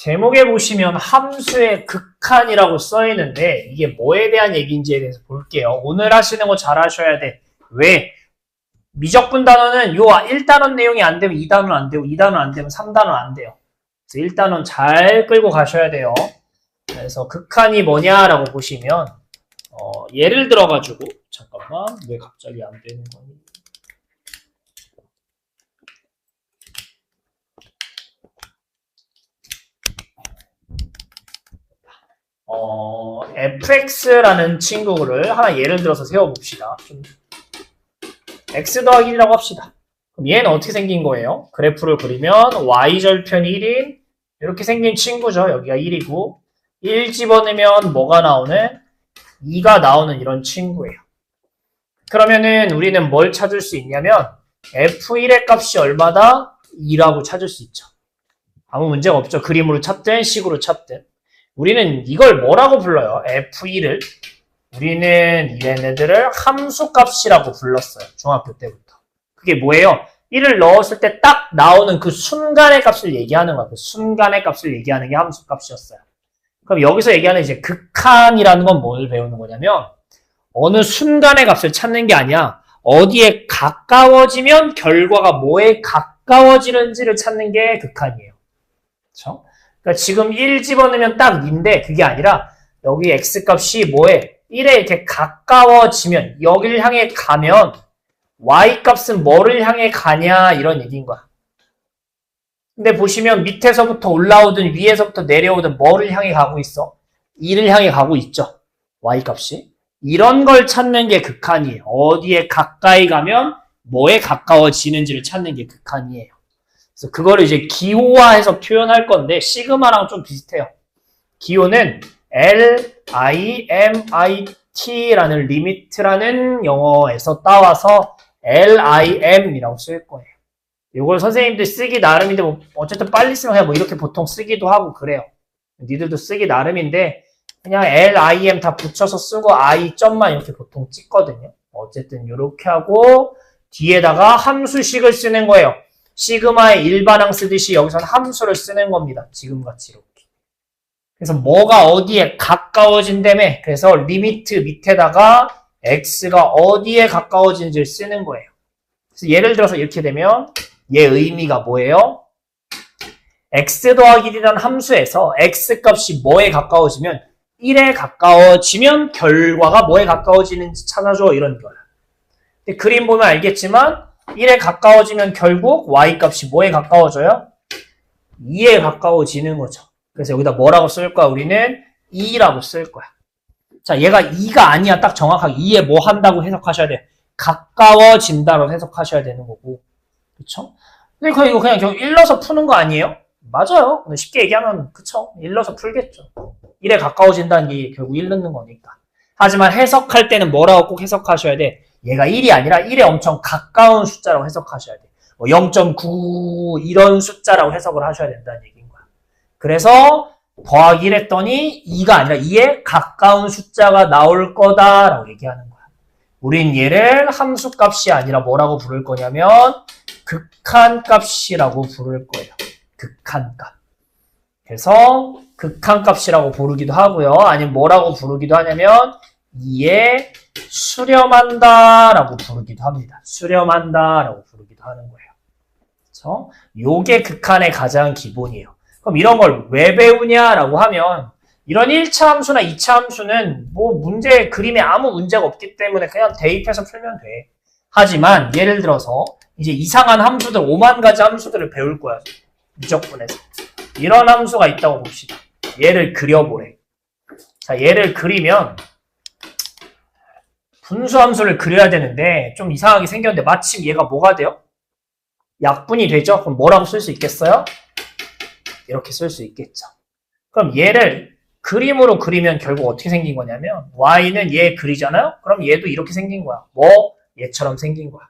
제목에 보시면 함수의 극한이라고 써 있는데 이게 뭐에 대한 얘기인지에 대해서 볼게요. 오늘 하시는 거 잘 하셔야 돼. 왜? 미적분 단원은 요 1단원 내용이 안 되면 2단원 안 되고 2단원 안 되면 3단원 안 돼요. 그래서 1단원 잘 끌고 가셔야 돼요. 그래서 극한이 뭐냐라고 보시면 예를 들어가지고 잠깐만 왜 갑자기 안 되는 거니? fx라는 친구를 하나 예를 들어서 세워봅시다. x 더하기 1이라고 합시다. 그럼 얘는 어떻게 생긴 거예요? 그래프를 그리면 y절편 1인 이렇게 생긴 친구죠. 여기가 1이고 1 집어넣으면 뭐가 나오는? 2가 나오는 이런 친구예요. 그러면은 우리는 뭘 찾을 수 있냐면 f1의 값이 얼마다? 2라고 찾을 수 있죠. 아무 문제가 없죠. 그림으로 찾든 식으로 찾든. 우리는 이걸 뭐라고 불러요? f1을. 우리는 얘네들을 함수값이라고 불렀어요. 중학교 때부터. 그게 뭐예요? 1을 넣었을 때 딱 나오는 그 순간의 값을 얘기하는 거야. 그 순간의 값을 얘기하는 게 함수값이었어요. 그럼 여기서 얘기하는 이제 극한이라는 건 뭘 배우는 거냐면 어느 순간의 값을 찾는 게 아니야. 어디에 가까워지면 결과가 뭐에 가까워지는지를 찾는 게 극한이에요. 그렇죠? 그러니까 지금 1 집어넣으면 딱 2인데 그게 아니라 여기 x값이 뭐에 1에 이렇게 가까워지면 여기를 향해 가면 y값은 뭐를 향해 가냐 이런 얘기인 거야. 근데 보시면 밑에서부터 올라오든 위에서부터 내려오든 뭐를 향해 가고 있어? 2를 향해 가고 있죠. y값이. 이런 걸 찾는 게 극한이에요. 어디에 가까이 가면 뭐에 가까워지는지를 찾는 게 극한이에요. 그래서 그거를 이제 기호화해서 표현할 건데 시그마랑 좀 비슷해요. 기호는 LIMIT라는 리미트라는 영어에서 따와서 LIM이라고 쓸 거예요. 이걸 선생님들 쓰기 나름인데 뭐 어쨌든 빨리 쓰면 그냥 뭐 이렇게 보통 쓰기도 하고 그래요. 니들도 쓰기 나름인데 그냥 LIM 다 붙여서 쓰고 I 점만 이렇게 보통 찍거든요. 어쨌든 이렇게 하고 뒤에다가 함수식을 쓰는 거예요. 시그마의 일반항 쓰듯이 여기서는 함수를 쓰는 겁니다. 지금같이 이렇게. 그래서 뭐가 어디에 가까워진다며 그래서 리미트 밑에다가 x가 어디에 가까워지는지를 쓰는 거예요. 그래서 예를 들어서 이렇게 되면 얘 의미가 뭐예요? x 더하기 1이라는 함수에서 x값이 뭐에 가까워지면 1에 가까워지면 결과가 뭐에 가까워지는지 찾아줘 이런 거야. 근데 그림 보면 알겠지만 1에 가까워지면 결국 y값이 뭐에 가까워져요? 2에 가까워지는 거죠. 그래서 여기다 뭐라고 쓸 거야? 우리는 2라고 쓸 거야. 자, 얘가 2가 아니야. 딱 정확하게 2에 뭐 한다고 해석하셔야 돼. 가까워진다로 해석하셔야 되는 거고. 그쵸? 근데 이거 그냥 결국 일러서 푸는 거 아니에요? 맞아요. 근데 쉽게 얘기하면 그쵸? 일러서 풀겠죠. 1에 가까워진다는 게 결국 1 넣는 거니까. 하지만 해석할 때는 뭐라고 꼭 해석하셔야 돼? 얘가 1이 아니라 1에 엄청 가까운 숫자라고 해석하셔야 돼. 뭐 0.9 이런 숫자라고 해석을 하셔야 된다는 얘기인 거야. 그래서 더하기 1 했더니 2가 아니라 2에 가까운 숫자가 나올 거다라고 얘기하는 거야. 우린 얘를 함수값이 아니라 뭐라고 부를 거냐면 극한값이라고 부를 거예요. 극한값. 그래서 극한값이라고 부르기도 하고요. 아니면 뭐라고 부르기도 하냐면 2에 수렴한다라고 부르기도 합니다. 수렴한다라고 부르기도 하는 거예요. 그렇죠? 요게 극한의 가장 기본이에요. 그럼 이런 걸 왜 배우냐라고 하면 이런 1차 함수나 2차 함수는 뭐 문제 그림에 아무 문제가 없기 때문에 그냥 대입해서 풀면 돼. 하지만 예를 들어서 이제 이상한 함수들 5만 가지 함수들을 배울 거야. 미적분에서. 이런 함수가 있다고 봅시다. 얘를 그려보래. 자, 얘를 그리면 분수함수를 그려야 되는데 좀 이상하게 생겼는데 마침 얘가 뭐가 돼요? 약분이 되죠? 그럼 뭐라고 쓸 수 있겠어요? 이렇게 쓸 수 있겠죠. 그럼 얘를 그림으로 그리면 결국 어떻게 생긴 거냐면 y는 얘 그리잖아요? 그럼 얘도 이렇게 생긴 거야. 뭐? 얘처럼 생긴 거야.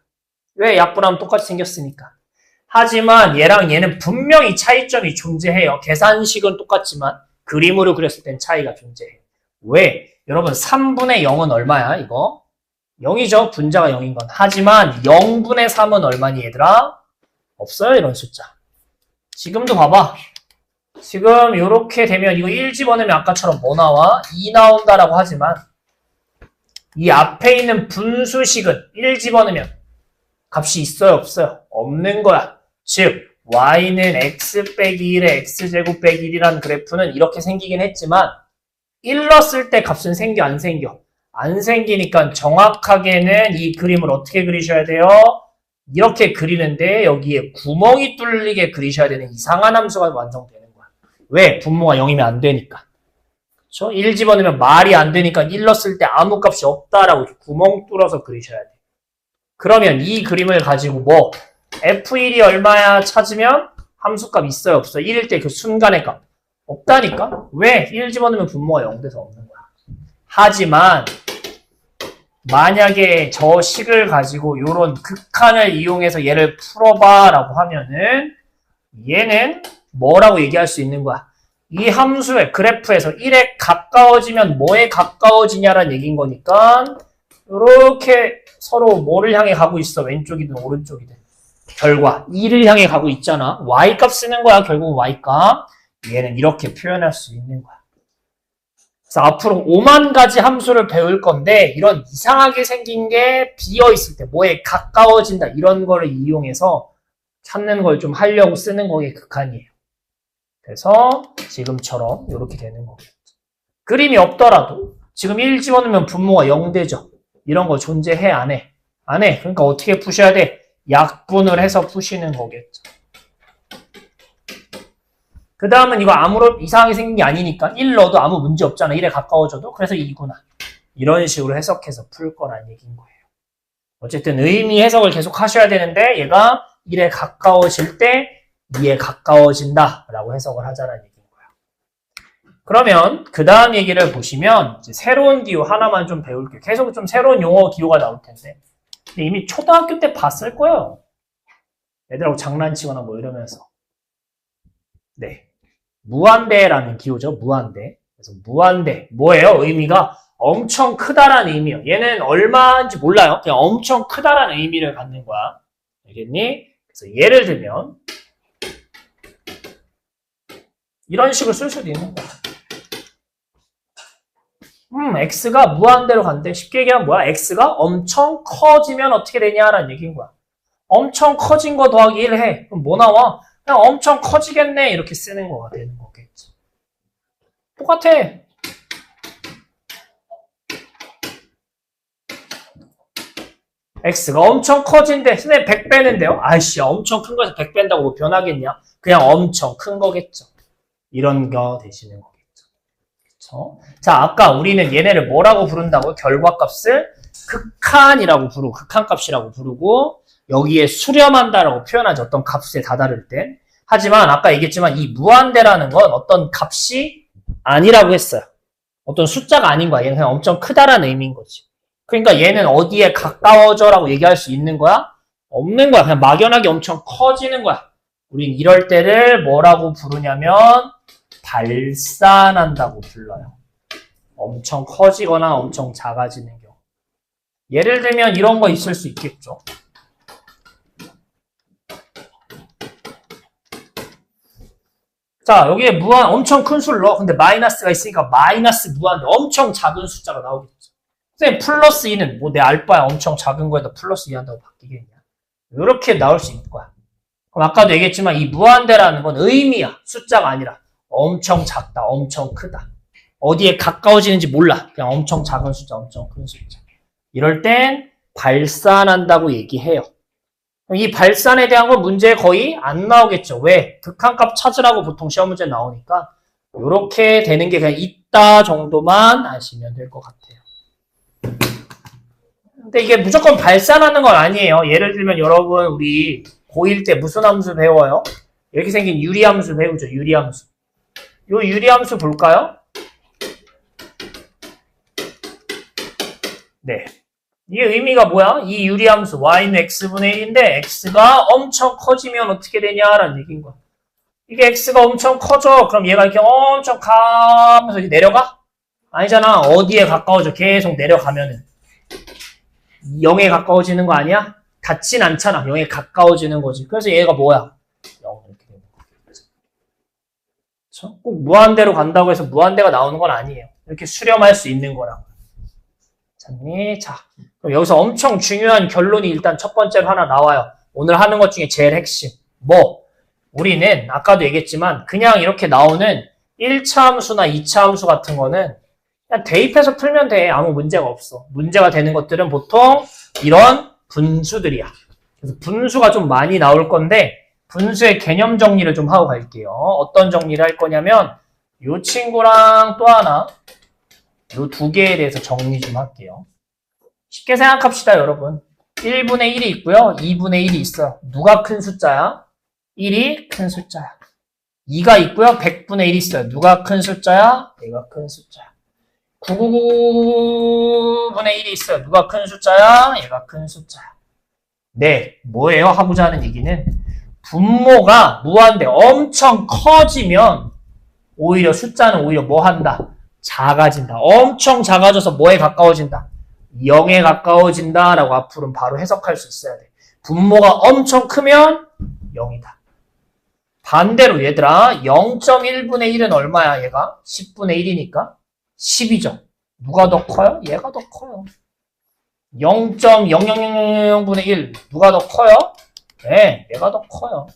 왜? 약분하면 똑같이 생겼으니까. 하지만 얘랑 얘는 분명히 차이점이 존재해요. 계산식은 똑같지만 그림으로 그렸을 땐 차이가 존재해요. 왜? 여러분 3분의 0은 얼마야 이거? 0이죠. 분자가 0인 건. 하지만 0분의 3은 얼마니 얘들아? 없어요 이런 숫자. 지금도 봐봐. 지금 이렇게 되면 이거 1 집어넣으면 아까처럼 뭐 나와? 2 나온다라고 하지만 이 앞에 있는 분수식은 1 집어넣으면 값이 있어요? 없어요? 없는 거야. 즉 y는 x 빼기 1의 x제곱 빼기 1이라는 그래프는 이렇게 생기긴 했지만 1 넣었을 때 값은 생겨 안 생겨? 안 생기니까 정확하게는 이 그림을 어떻게 그리셔야 돼요? 이렇게 그리는데 여기에 구멍이 뚫리게 그리셔야 되는 이상한 함수가 완성되는 거야. 왜? 분모가 0이면 안 되니까. 그쵸? 1 집어넣으면 말이 안 되니까 1 넣었을 때 아무 값이 없다라고 구멍 뚫어서 그리셔야 돼. 그러면 이 그림을 가지고 뭐 f1이 얼마야 찾으면 함수값 있어요 없어요? 1일 때 그 순간의 값 없다니까? 왜? 1 집어넣으면 분모가 0 돼서 없는 거야. 하지만 만약에 저 식을 가지고 이런 극한을 이용해서 얘를 풀어봐 라고 하면은 얘는 뭐라고 얘기할 수 있는 거야? 이 함수의 그래프에서 1에 가까워지면 뭐에 가까워지냐라는 얘기인 거니까 이렇게 서로 뭐를 향해 가고 있어? 왼쪽이든 오른쪽이든. 결과 1을 향해 가고 있잖아. y값 쓰는 거야. 결국 y값. 얘는 이렇게 표현할 수 있는 거야. 그래서 앞으로 5만 가지 함수를 배울 건데 이런 이상하게 생긴 게 비어있을 때 뭐에 가까워진다 이런 거를 이용해서 찾는 걸 좀 하려고 쓰는 거게 극한이에요. 그래서 지금처럼 이렇게 되는 거겠죠. 그림이 없더라도 지금 1 집어넣으면 분모가 0 되죠. 이런 거 존재해 안 해? 안 해. 그러니까 어떻게 푸셔야 돼? 약분을 해서 푸시는 거겠죠. 그 다음은 이거 아무런 이상하게 생긴 게 아니니까 1 넣어도 아무 문제 없잖아. 1에 가까워져도. 그래서 2구나. 이런 식으로 해석해서 풀 거란 얘기인 거예요. 어쨌든 의미 해석을 계속 하셔야 되는데 얘가 1에 가까워질 때 2에 가까워진다 라고 해석을 하자는 얘기인 거예요. 그러면 그 다음 얘기를 보시면 이제 새로운 기호 하나만 좀 배울게요. 계속 좀 새로운 용어 기호가 나올 텐데 근데 이미 초등학교 때 봤을 거예요. 애들하고 장난치거나 뭐 이러면서. 네. 무한대라는 기호죠. 무한대. 그래서 무한대. 뭐예요? 의미가 엄청 크다라는 의미예요. 얘는 얼마인지 몰라요. 그냥 엄청 크다라는 의미를 갖는 거야. 알겠니? 그래서 예를 들면 이런 식으로 쓸 수도 있는 거야. x가 무한대로 간대. 쉽게 얘기하면 뭐야? x가 엄청 커지면 어떻게 되냐라는 얘기인 거야. 엄청 커진 거 더하기 1 해. 그럼 뭐 나와? 그냥 엄청 커지겠네. 이렇게 쓰는 거가 되는 거겠지. 똑같아. x가 엄청 커진대. 선생님 100 빼는데요? 아이씨, 엄청 큰 거에서 100 뺀다고 뭐 변하겠냐? 그냥 엄청 큰 거겠죠. 이런 거 되시는 거겠죠. 그쵸? 자, 아까 우리는 얘네를 뭐라고 부른다고요? 결과값을 극한이라고 부르고, 극한값이라고 부르고, 여기에 수렴한다라고 표현하죠. 어떤 값에 다다를 때. 하지만 아까 얘기했지만 이 무한대라는 건 어떤 값이 아니라고 했어요. 어떤 숫자가 아닌 거야. 얘는 그냥 엄청 크다라는 의미인 거지. 그러니까 얘는 어디에 가까워져라고 얘기할 수 있는 거야? 없는 거야. 그냥 막연하게 엄청 커지는 거야. 우린 이럴 때를 뭐라고 부르냐면 발산한다고 불러요. 엄청 커지거나 엄청 작아지는 경우. 예를 들면 이런 거 있을 수 있겠죠. 자, 여기에 무한 엄청 큰 수를 넣어. 근데 마이너스가 있으니까 마이너스 무한대 엄청 작은 숫자가 나오겠죠. 선생님 플러스 2는 뭐 내 알바야 엄청 작은 거에다 플러스 2 한다고 바뀌겠냐. 이렇게 나올 수 있을 거야. 그럼 아까도 얘기했지만 이 무한대라는 건 의미야. 숫자가 아니라 엄청 작다, 엄청 크다. 어디에 가까워지는지 몰라. 그냥 엄청 작은 숫자, 엄청 큰 숫자. 이럴 땐 발산한다고 얘기해요. 이 발산에 대한 건 문제 거의 안 나오겠죠. 왜? 극한값 찾으라고 보통 시험 문제 나오니까 이렇게 되는 게 그냥 있다 정도만 아시면 될 것 같아요. 근데 이게 무조건 발산하는 건 아니에요. 예를 들면 여러분 우리 고1 때 무슨 함수 배워요? 이렇게 생긴 유리함수 배우죠. 유리함수. 요 유리함수 볼까요? 네. 이게 의미가 뭐야? 이 유리함수 y는 x분의 1인데 x가 엄청 커지면 어떻게 되냐라는 얘기인 거야. 이게 x가 엄청 커져. 그럼 얘가 이렇게 엄청 가면서 이렇게 내려가? 아니잖아. 어디에 가까워져? 계속 내려가면은 0에 가까워지는 거 아니야? 닿진 않잖아. 0에 가까워지는 거지. 그래서 얘가 뭐야? 0 이렇게 되는 거지. 그쵸? 꼭 무한대로 간다고 해서 무한대가 나오는 건 아니에요. 이렇게 수렴할 수 있는 거라고. 됐니? 자, 그럼 여기서 엄청 중요한 결론이 일단 첫 번째로 하나 나와요. 오늘 하는 것 중에 제일 핵심. 뭐? 우리는 아까도 얘기했지만 그냥 이렇게 나오는 1차 함수나 2차 함수 같은 거는 그냥 대입해서 풀면 돼. 아무 문제가 없어. 문제가 되는 것들은 보통 이런 분수들이야. 그래서 분수가 좀 많이 나올 건데 분수의 개념 정리를 좀 하고 갈게요. 어떤 정리를 할 거냐면 이 친구랑 또 하나 이 두 개에 대해서 정리 좀 할게요. 쉽게 생각합시다, 여러분. 1분의 1이 있고요. 2분의 1이 있어요. 누가 큰 숫자야? 1이 큰 숫자야. 2가 있고요. 100분의 1이 있어요. 누가 큰 숫자야? 얘가 큰 숫자야. 999분의 1이 있어요. 누가 큰 숫자야? 얘가 큰 숫자야. 네, 뭐예요? 하고자 하는 얘기는 분모가 무한대 엄청 커지면 오히려 숫자는 오히려 뭐 한다? 작아진다. 엄청 작아져서 뭐에 가까워진다? 0에 가까워진다 라고 앞으로는 바로 해석할 수 있어야 돼. 분모가 엄청 크면 0이다. 반대로 얘들아 0.1분의 1은 얼마야 얘가? 10분의 1이니까 10이죠. 누가 더 커요? 얘가 더 커요. 0.0000분의 1 누가 더 커요? 네, 얘가 더 커요.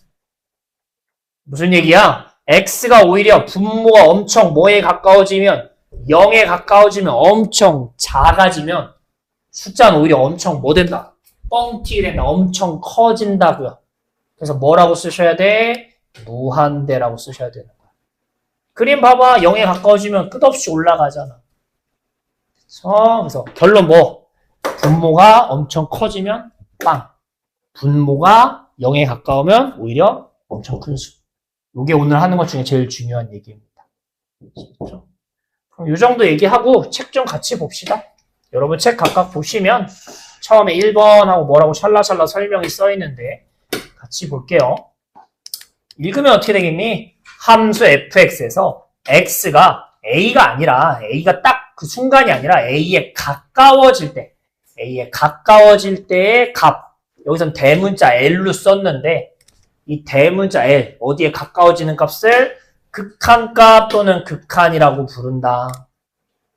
무슨 얘기야? x가 오히려 분모가 엄청 뭐에 가까워지면 0에 가까워지면 엄청 작아지면 숫자는 오히려 엄청 뭐 된다? 뻥튀기 된다. 엄청 커진다고요. 그래서 뭐라고 쓰셔야 돼? 무한대라고 쓰셔야 되는 거야. 그림 봐봐. 0에 가까워지면 끝없이 올라가잖아. 그래서 결론 뭐? 분모가 엄청 커지면 빵. 분모가 0에 가까우면 오히려 엄청 큰 수. 이게 오늘 하는 것 중에 제일 중요한 얘기입니다. 그렇죠? 그럼 이 정도 얘기하고 책 좀 같이 봅시다. 여러분 책 각각 보시면 처음에 1번하고 뭐라고 샬라샬라 설명이 써 있는데 같이 볼게요. 읽으면 어떻게 되겠니? 함수 fx에서 x가 a가 아니라 a가 딱 그 순간이 아니라 a에 가까워질 때의 값. 여기선 대문자 l로 썼는데 이 대문자 l 어디에 가까워지는 값을 극한값 또는 극한이라고 부른다.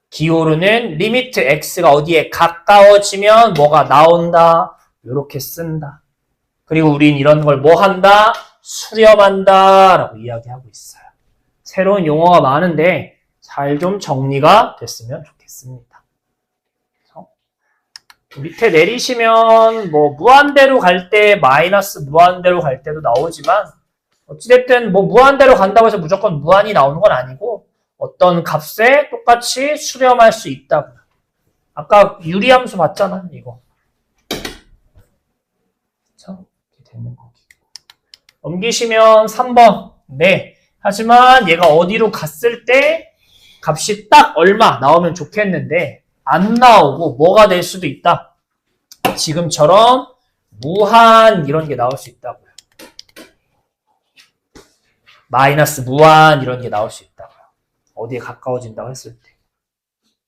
기호로는 리미트 x가 어디에 가까워지면 뭐가 나온다. 이렇게 쓴다. 그리고 우린 이런 걸 뭐 한다? 수렴한다 라고 이야기하고 있어요. 새로운 용어가 많은데 잘 좀 정리가 됐으면 좋겠습니다. 밑에 내리시면 뭐 무한대로 갈 때 마이너스 무한대로 갈 때도 나오지만 어찌됐든 뭐 무한대로 간다고 해서 무조건 무한이 나오는 건 아니고 어떤 값에 똑같이 수렴할 수 있다고요. 아까 유리함수 봤잖아, 이거. 그쵸? 이렇게 되는 거기. 넘기시면 3번. 네. 하지만 얘가 어디로 갔을 때 값이 딱 얼마 나오면 좋겠는데 안 나오고 뭐가 될 수도 있다. 지금처럼 무한 이런 게 나올 수 있다고요. 마이너스 무한 이런 게 나올 수 있다고요. 어디에 가까워진다고 했을 때.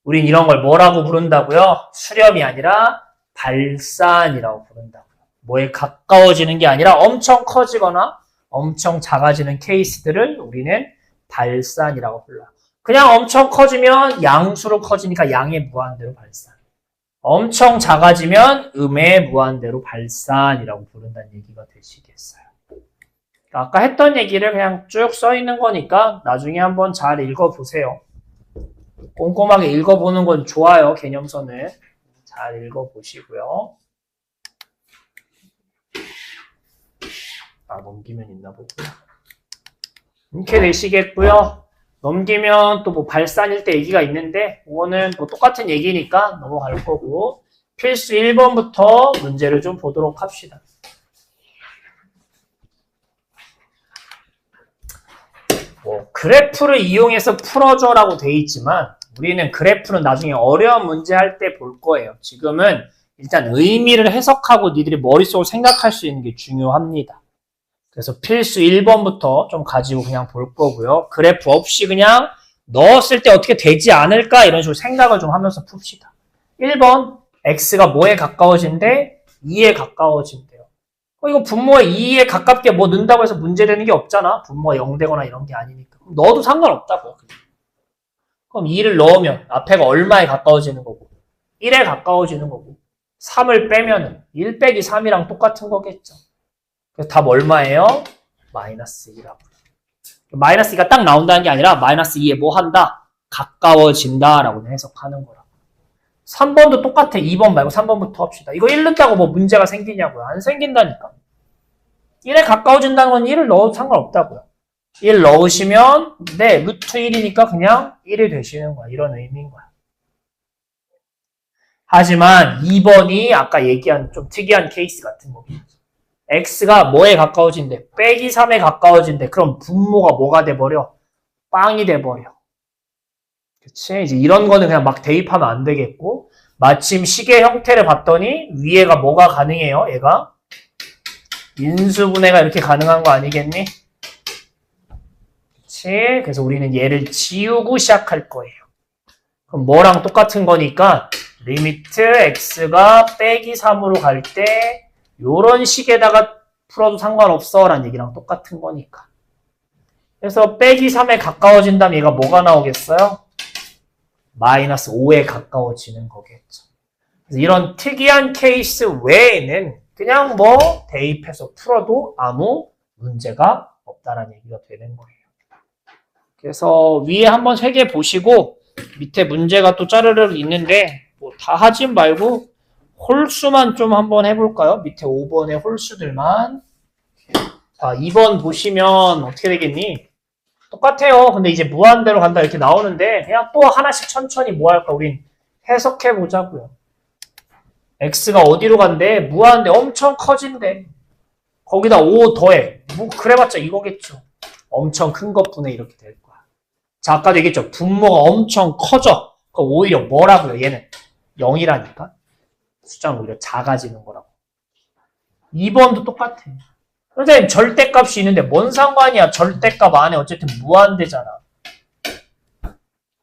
우린 이런 걸 뭐라고 부른다고요? 수렴이 아니라 발산이라고 부른다고요. 뭐에 가까워지는 게 아니라 엄청 커지거나 엄청 작아지는 케이스들을 우리는 발산이라고 불러요. 그냥 엄청 커지면 양수로 커지니까 양의 무한대로 발산. 엄청 작아지면 음의 무한대로 발산이라고 부른다는 얘기가 되시겠어요. 아까 했던 얘기를 그냥 쭉 써 있는 거니까 나중에 한번 잘 읽어보세요. 꼼꼼하게 읽어보는 건 좋아요. 개념서는 잘 읽어보시고요. 넘기면 있나 보구나. 이렇게 되시겠고요. 넘기면 또 뭐 발산일 때 얘기가 있는데 그거는 뭐 똑같은 얘기니까 넘어갈 거고 필수 1번부터 문제를 좀 보도록 합시다. 뭐 그래프를 이용해서 풀어줘라고 돼 있지만 우리는 그래프는 나중에 어려운 문제 할 때 볼 거예요. 지금은 일단 의미를 해석하고 니들이 머릿속으로 생각할 수 있는 게 중요합니다. 그래서 필수 1번부터 좀 가지고 그냥 볼 거고요. 그래프 없이 그냥 넣었을 때 어떻게 되지 않을까 이런 식으로 생각을 좀 하면서 풉시다. 1번 x가 뭐에 가까워진대? 2에 가까워진대요. 이거 분모에 2에 가깝게 뭐 넣는다고 해서 문제되는 게 없잖아. 분모가 0 되거나 이런 게 아니니까. 그럼 넣어도 상관없다고요. 그럼 2를 넣으면 앞에가 얼마에 가까워지는 거고 1에 가까워지는 거고 3을 빼면은 1 빼기 3이랑 똑같은 거겠죠. 그래서 답 얼마예요? 마이너스 2라고. 마이너스 2가 딱 나온다는 게 아니라 마이너스 2에 뭐 한다? 가까워진다 라고 해석하는 거라고. 3번도 똑같아. 2번 말고 3번부터 합시다. 이거 1 넣는다고 뭐 문제가 생기냐고요. 안 생긴다니까. 1에 가까워진다는 건 1을 넣어도 상관없다고요. 1 넣으시면 네, 루트 1이니까 그냥 1이 되시는 거야. 이런 의미인 거야. 하지만 2번이 아까 얘기한 좀 특이한 케이스 같은 거겠죠. x가 뭐에 가까워진대? 빼기 3에 가까워진대. 그럼 분모가 뭐가 돼버려? 빵이 돼버려. 그치? 이제 이런 거는 그냥 막 대입하면 안 되겠고, 마침 식의 형태를 봤더니 위에가 뭐가 가능해요? 얘가 인수분해가 이렇게 가능한 거 아니겠니? 그치? 그래서 우리는 얘를 지우고 시작할 거예요. 그럼 뭐랑 똑같은 거니까 리미트 x가 빼기 3으로 갈 때 요런 식에다가 풀어도 상관없어 라는 얘기랑 똑같은 거니까. 그래서 빼기 3에 가까워진다면 얘가 뭐가 나오겠어요? 마이너스 5에 가까워지는 거겠죠. 그래서 이런 특이한 케이스 외에는 그냥 뭐 대입해서 풀어도 아무 문제가 없다라는 얘기가 되는 거예요. 그래서 위에 한번 3개 보시고 밑에 문제가 또 짜르르 있는데 뭐 다 하진 말고 홀수만 좀 한번 해볼까요? 밑에 5번의 홀수들만. 자, 2번 보시면 어떻게 되겠니? 똑같아요. 근데 이제 무한대로 간다 이렇게 나오는데 그냥 또 하나씩 천천히 뭐 할까? 우린 해석해 보자고요. x가 어디로 간대? 무한대 엄청 커진대. 거기다 5 더해. 뭐 그래봤자 이거겠죠. 엄청 큰 것분에 이렇게 될 거야. 자, 아까도 얘기했죠. 분모가 엄청 커져. 그럼 오히려 뭐라고요? 얘는 0이라니까. 숫자는 오히려 작아지는 거라고. 2번도 똑같아. 선생님 절대값이 있는데 뭔 상관이야. 절대값 안에 어쨌든 무한대잖아.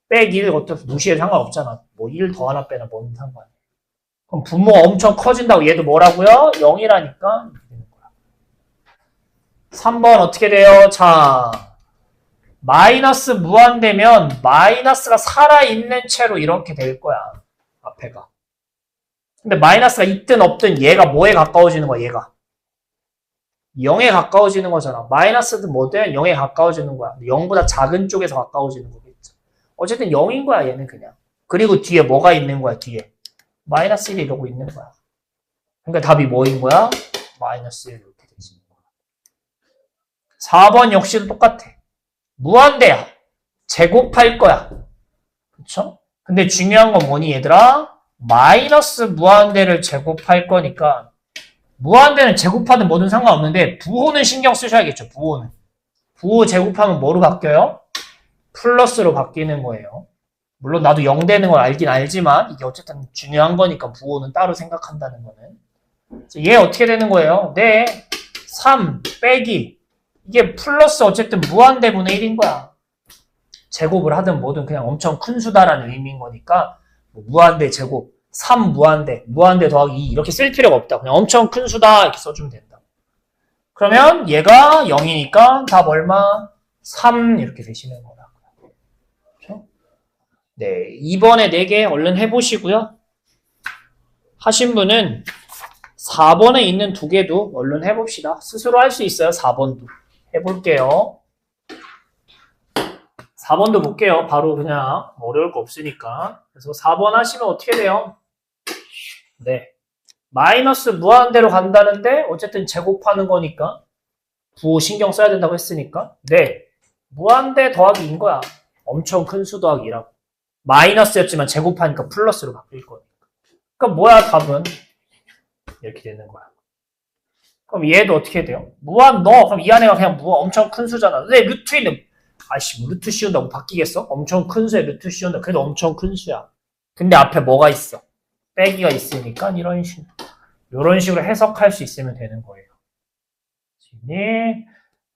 빼기 1 어차피 무시해도 상관없잖아. 뭐 1 더 하나 빼나 뭔 상관이야. 그럼 분모가 엄청 커진다고 얘도 뭐라고요? 0이라니까. 3번 어떻게 돼요? 자, 마이너스 무한대면 마이너스가 살아있는 채로 이렇게 될 거야. 앞에가. 근데 마이너스가 있든 없든 얘가 뭐에 가까워지는 거야, 얘가. 0에 가까워지는 거잖아. 마이너스든 뭐든 0에 가까워지는 거야. 0보다 작은 쪽에서 가까워지는 거겠죠. 어쨌든 0인 거야, 얘는 그냥. 그리고 뒤에 뭐가 있는 거야, 뒤에. 마이너스 1 이러고 있는 거야. 그러니까 답이 뭐인 거야? 마이너스 1 이렇게 되시는 거야. 4번 역시도 똑같아. 무한대야. 제곱할 거야. 그쵸? 근데 중요한 건 뭐니, 얘들아? 마이너스 무한대를 제곱할 거니까 무한대는 제곱하든 뭐든 상관없는데 부호는 신경 쓰셔야겠죠. 부호는. 부호 제곱하면 뭐로 바뀌어요? 플러스로 바뀌는 거예요. 물론 나도 0 되는 걸 알긴 알지만 이게 어쨌든 중요한 거니까 부호는 따로 생각한다는 거는. 얘 어떻게 되는 거예요? 네. 3 빼기 이게 플러스 어쨌든 무한대분의 1인 거야. 제곱을 하든 뭐든 그냥 엄청 큰 수다라는 의미인 거니까 뭐 무한대 제곱 3 무한대, 무한대 더하기 2 이렇게 쓸 필요가 없다. 그냥 엄청 큰 수다 이렇게 써주면 된다. 그러면 얘가 0이니까 답 얼마? 3 이렇게 되시는 거라고요. 그렇죠? 네, 2번에 4개 얼른 해보시고요. 하신 분은 4번에 있는 2개도 얼른 해봅시다. 스스로 할 수 있어요. 4번도. 해볼게요. 4번도 볼게요. 바로 그냥 어려울 거 없으니까. 그래서 4번 하시면 어떻게 돼요? 네. 마이너스 무한대로 간다는데 어쨌든 제곱하는 거니까 부호 신경 써야 된다고 했으니까 네. 무한대 더하기 2인 거야. 엄청 큰 수 더하기 2라고. 마이너스였지만 제곱하니까 플러스로 바뀔 거니까. 그럼 뭐야 답은? 이렇게 되는 거야. 그럼 얘도 어떻게 돼요? 무한 넣어. 그럼 이 안에가 그냥 엄청 큰 수잖아. 근데 루트 있는 아이씨 루트 씌운다고 바뀌겠어? 엄청 큰 수에 루트 씌운다. 그래도 엄청 큰 수야. 근데 앞에 뭐가 있어? 빼기가 있으니까 이런 식으로 해석할 수 있으면 되는 거예요.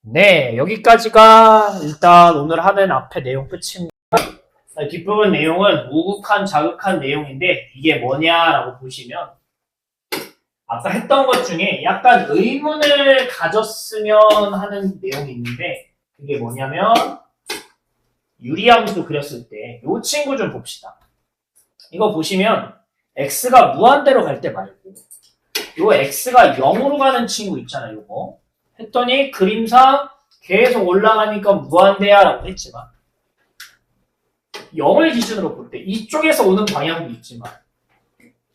네, 여기까지가 일단 오늘 하는 앞에 내용 끝입니다. 뒷부분 내용은 우극한 자극한 내용인데 이게 뭐냐라고 보시면 아까 했던 것 중에 약간 의문을 가졌으면 하는 내용이 있는데 그게 뭐냐면 유리함수 그렸을 때 이 친구 좀 봅시다. 이거 보시면 x가 무한대로 갈 때 말고 요 x가 0으로 가는 친구 있잖아요. 요거 했더니 그림상 계속 올라가니까 무한대야 라고 했지만 0을 기준으로 볼 때 이쪽에서 오는 방향도 있지만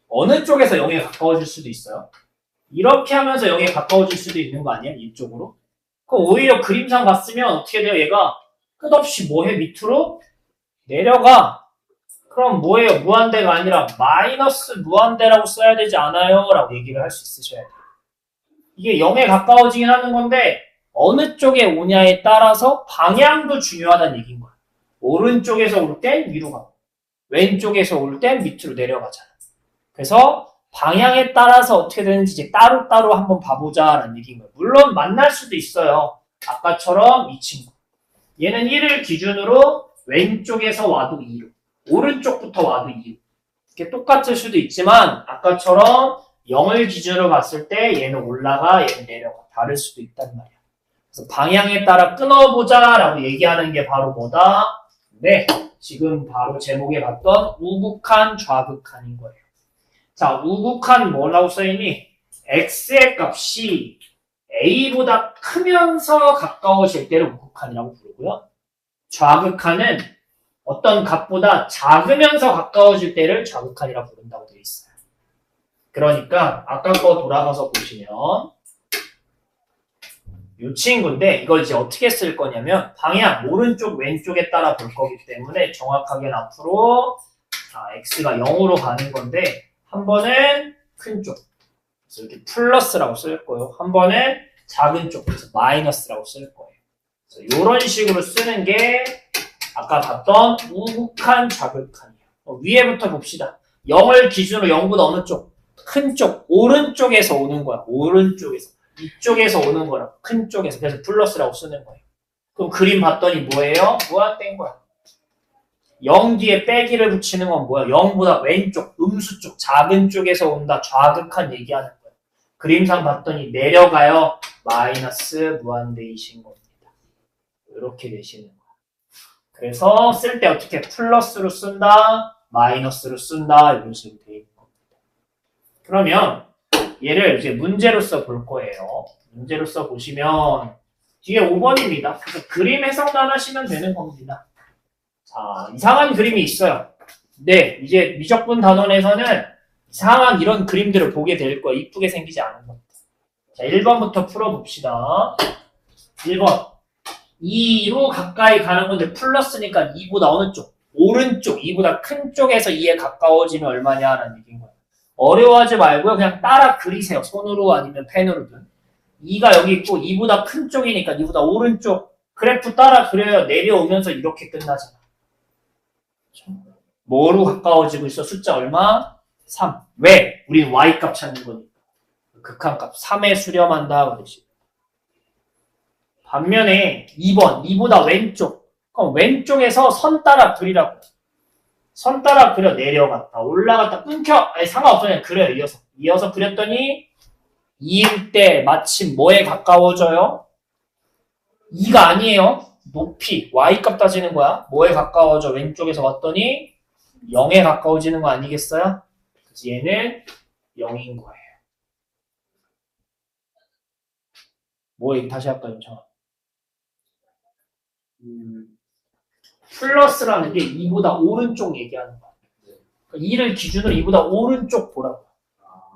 어느 쪽에서 0에 가까워질 수도 있어요. 이렇게 하면서 0에 가까워질 수도 있는 거 아니야? 이쪽으로. 그럼 오히려 그림상 봤으면 어떻게 돼요? 얘가 끝없이 뭐해? 밑으로 내려가. 그럼 뭐예요? 무한대가 아니라 마이너스 무한대라고 써야 되지 않아요? 라고 얘기를 할 수 있으셔야 돼요. 이게 0에 가까워지긴 하는 건데 어느 쪽에 오냐에 따라서 방향도 중요하다는 얘기인 거야. 오른쪽에서 올 땐 위로 가고 왼쪽에서 올 땐 밑으로 내려가잖아. 그래서 방향에 따라서 어떻게 되는지 이제 따로따로 한번 봐보자라는 얘기인 거예요. 물론 만날 수도 있어요. 아까처럼 이 친구. 얘는 1을 기준으로 왼쪽에서 와도 2로 오른쪽부터 와도 2로 이렇게 똑같을 수도 있지만 아까처럼 0을 기준으로 봤을 때 얘는 올라가 얘는 내려가 다를 수도 있단 말이야. 그래서 방향에 따라 끊어보자라고 얘기하는 게 바로 뭐다? 네, 지금 바로 제목에 봤던 우극한 좌극한인 거예요. 자, 우극한 뭐라고 써있니? x의 값이 a보다 크면서 가까워질 때를 우극한이라고 부르고요. 좌극한은 어떤 값보다 작으면서 가까워질 때를 좌극한이라고 부른다고 되어 있어요. 그러니까 아까 거 돌아가서 보시면 이 친구인데 이걸 이제 어떻게 쓸 거냐면 방향 오른쪽 왼쪽에 따라 볼 거기 때문에 정확하게는 앞으로 x가 0으로 가는 건데 한 번은 큰 쪽 그래서 이렇게 플러스라고 쓸 거예요. 한 번은 작은 쪽 그래서 마이너스라고 쓸 거예요. 그래서 이런 식으로 쓰는 게 아까 봤던 우극한 좌극한이에요. 위에부터 봅시다. 0을 기준으로 0보다 어느 쪽? 큰 쪽, 오른쪽에서 오는 거야. 오른쪽에서. 이쪽에서 오는 거라. 큰 쪽에서. 그래서 플러스라고 쓰는 거예요. 그럼 그림 봤더니 뭐예요? 무한대인 거야. 0 뒤에 빼기를 붙이는 건 뭐야? 0보다 왼쪽, 음수 쪽, 작은 쪽에서 온다. 좌극한 얘기하는 거예요. 그림상 봤더니 내려가요. 마이너스 무한대이신 겁니다. 이렇게 되시는 거예요. 그래서 쓸 때 어떻게 플러스로 쓴다, 마이너스로 쓴다 이런 식으로 되어 있는 겁니다. 그러면 얘를 이제 문제로 써 볼 거예요. 문제로 써 보시면 뒤에 5번입니다. 그래서 그림 해석만 하시면 되는 겁니다. 자, 이상한 그림이 있어요. 네, 이제 미적분 단원에서는 이상한 이런 그림들을 보게 될 거예요. 이쁘게 생기지 않은 겁니다. 자, 1번부터 풀어봅시다. 1번. 2로 가까이 가는 건데 플러스니까 2보다 어느 쪽? 오른쪽, 2보다 큰 쪽에서 2에 가까워지면 얼마냐라는 얘기인 거예요. 어려워하지 말고요. 그냥 따라 그리세요. 손으로 아니면 펜으로든. 2가 여기 있고 2보다 큰 쪽이니까 2보다 오른쪽 그래프 따라 그려요. 내려오면서 이렇게 끝나잖아. 뭐로 가까워지고 있어? 숫자 얼마? 3. 왜? 우린 y값 찾는 거니까. 극한값 3에 수렴한다. 그러지. 반면에 2번, 2보다 왼쪽. 그럼 왼쪽에서 선 따라 그리라고. 선 따라 그려 내려갔다. 올라갔다. 끊겨. 아니, 상관없어. 그냥 그려요. 이어서. 이어서 그렸더니 2일 때 마침 뭐에 가까워져요? 2가 아니에요. 높이. y값 따지는 거야. 뭐에 가까워져? 왼쪽에서 왔더니 0에 가까워지는 거 아니겠어요? 그래서 얘는 0인 거예요. 뭐 다시 할까요? 플러스라는 게 2보다 오른쪽 얘기하는 거야. 그러니까 2를 기준으로 2보다 오른쪽 보라고.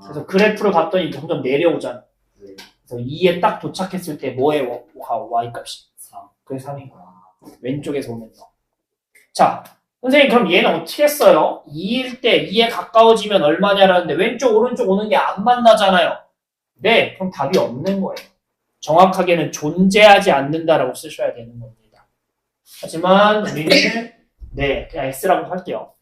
그래서 그래프를 봤더니 점점 내려오잖아. 그래서 2에 딱 도착했을 때 뭐에 y값이? 3. 그래서 3인 거야. 왼쪽에서 오면 너. 자, 선생님 그럼 얘는 어떻게 했어요? 2일 때 2에 가까워지면 얼마냐라는데 왼쪽 오른쪽 오는 게 안 만나잖아요. 네, 그럼 답이 없는 거예요. 정확하게는 존재하지 않는다라고 쓰셔야 되는 겁니다. 하지만 우리는 네, 그냥 X라고 할게요.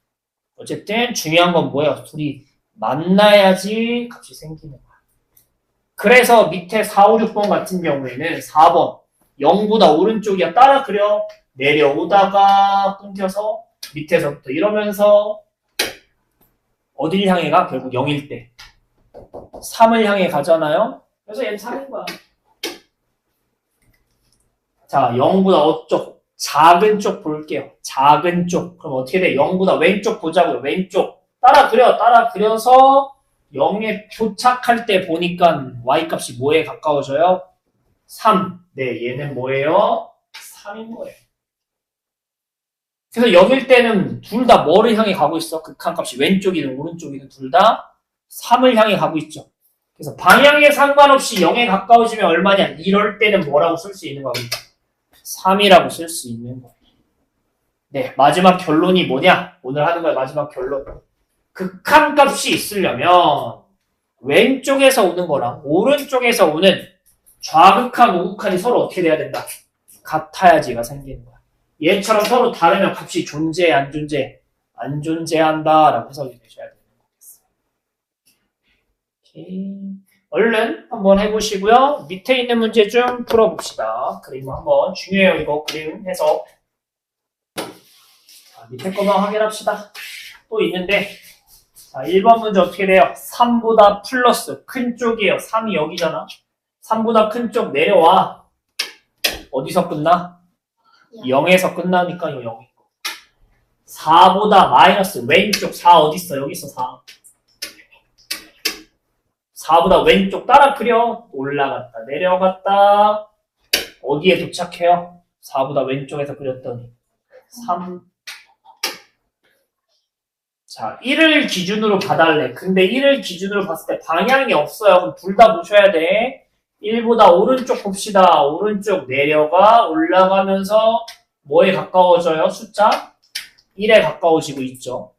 어쨌든 중요한 건 뭐예요? 둘이 만나야지 값이 생기는 거야. 그래서 밑에 4, 5, 6번 같은 경우에는 4번 0보다 오른쪽이야. 따라 그려. 내려오다가 끊겨서 밑에서부터 이러면서 어딜 향해 가? 결국 0일 때 3을 향해 가잖아요. 그래서 얘는 3인 거야. 자, 0보다 어쪽? 작은 쪽 볼게요. 작은 쪽. 그럼 어떻게 돼? 0보다 왼쪽 보자고요. 왼쪽. 따라 그려서 0에 도착할 때 보니까 y값이 뭐에 가까워져요? 3. 네, 얘는 뭐예요? 3인 거예요. 그래서 여길 때는 둘 다 뭐를 향해 가고 있어? 극한값이 왼쪽이든 오른쪽이든 둘 다 3을 향해 가고 있죠. 그래서 방향에 상관없이 0에 가까워지면 얼마냐? 이럴 때는 뭐라고 쓸 수 있는 겁니다. 3이라고 쓸 수 있는 거예요. 네, 마지막 결론이 뭐냐? 오늘 하는 거의 마지막 결론. 극한값이 있으려면 왼쪽에서 오는 거랑 오른쪽에서 오는 좌극한, 우극한이 서로 어떻게 돼야 된다? 같아야지가 생기는 거야. 얘처럼 서로 다르면 값이 존재해, 안 존재해? 안 존재한다 라고 해석이 되셔야 되는 거겠어요. 오케이. 얼른 한번 해보시고요. 밑에 있는 문제 좀 풀어봅시다. 그림 한번 중요해요. 이거 그림 해석. 자, 밑에 거만 확인합시다. 또 있는데 자, 1번 문제 어떻게 돼요? 3보다 플러스 큰 쪽이에요. 3이 여기잖아. 3보다 큰 쪽 내려와. 어디서 끝나? 0에서 끝나니까 이거 0이고. 4보다 마이너스 왼쪽 4 어딨어? 여기 있어 4. 4보다 왼쪽 따라 그려. 올라갔다 내려갔다. 어디에 도착해요? 4보다 왼쪽에서 그렸더니 3. 자, 1을 기준으로 봐달래. 근데 1을 기준으로 봤을 때 방향이 없어요. 그럼 둘 다 보셔야 돼. 1보다 오른쪽 봅시다. 오른쪽 내려가 올라가면서 뭐에 가까워져요? 숫자? 1에 가까워지고 있죠.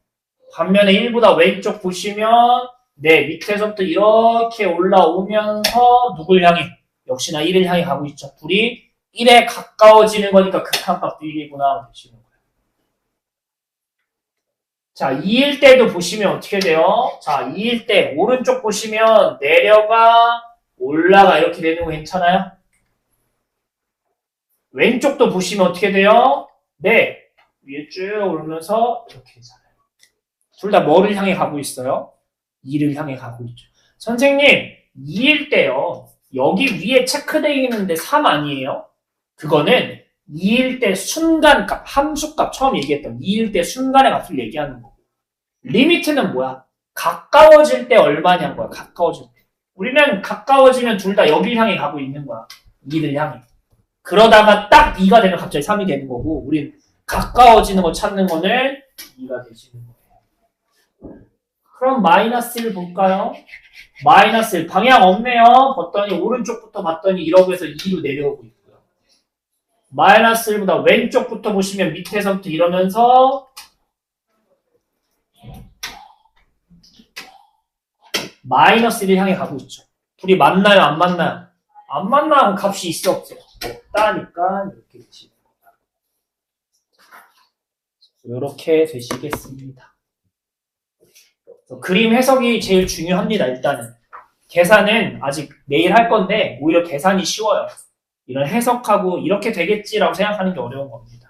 반면에 1보다 왼쪽 보시면 네, 밑에서부터 이렇게 올라오면서 누굴 향해? 역시나 1을 향해 가고 있죠. 둘이 1에 가까워지는 거니까 극한값도 1이구나 보시는 거예요. 자, 2일 때도 보시면 어떻게 돼요? 자, 2일 때 오른쪽 보시면 내려가 올라가 이렇게 되는 거 괜찮아요? 왼쪽도 보시면 어떻게 돼요? 네, 위에 쭉 오르면서 이렇게 되잖아요. 둘 다 뭐를 향해 가고 있어요? 2를 향해 가고 있죠. 선생님, 2일 때요. 여기 위에 체크되어 있는데 3 아니에요? 그거는 2일 때 순간값, 함수값 처음 얘기했던 2일 때 순간의 값을 얘기하는 거고. 리미트는 뭐야? 가까워질 때 얼마냐는 거야. 가까워질 때. 우리는 가까워지면 둘 다 여길 향해 가고 있는 거야. 2를 향해. 그러다가 딱 2가 되면 갑자기 3이 되는 거고, 우린 가까워지는 거 찾는 거는 2가 되시는 거예요. 그럼 마이너스 1 볼까요? 마이너스 1. 방향 없네요. 봤더니 오른쪽부터 봤더니 이러고 해서 2로 내려오고 있고요. 마이너스 1보다 왼쪽부터 보시면 밑에서부터 이러면서 마이너스 1을 향해 가고 있죠. 둘이 만나요? 안 만나요? 안 만나면 값이 있어 없어? 없다니까 이렇게 되시는 거다. 이렇게 되시겠습니다. 그림 해석이 제일 중요합니다. 일단은 계산은 아직 내일 할 건데 오히려 계산이 쉬워요. 이런 해석하고 이렇게 되겠지라고 생각하는 게 어려운 겁니다.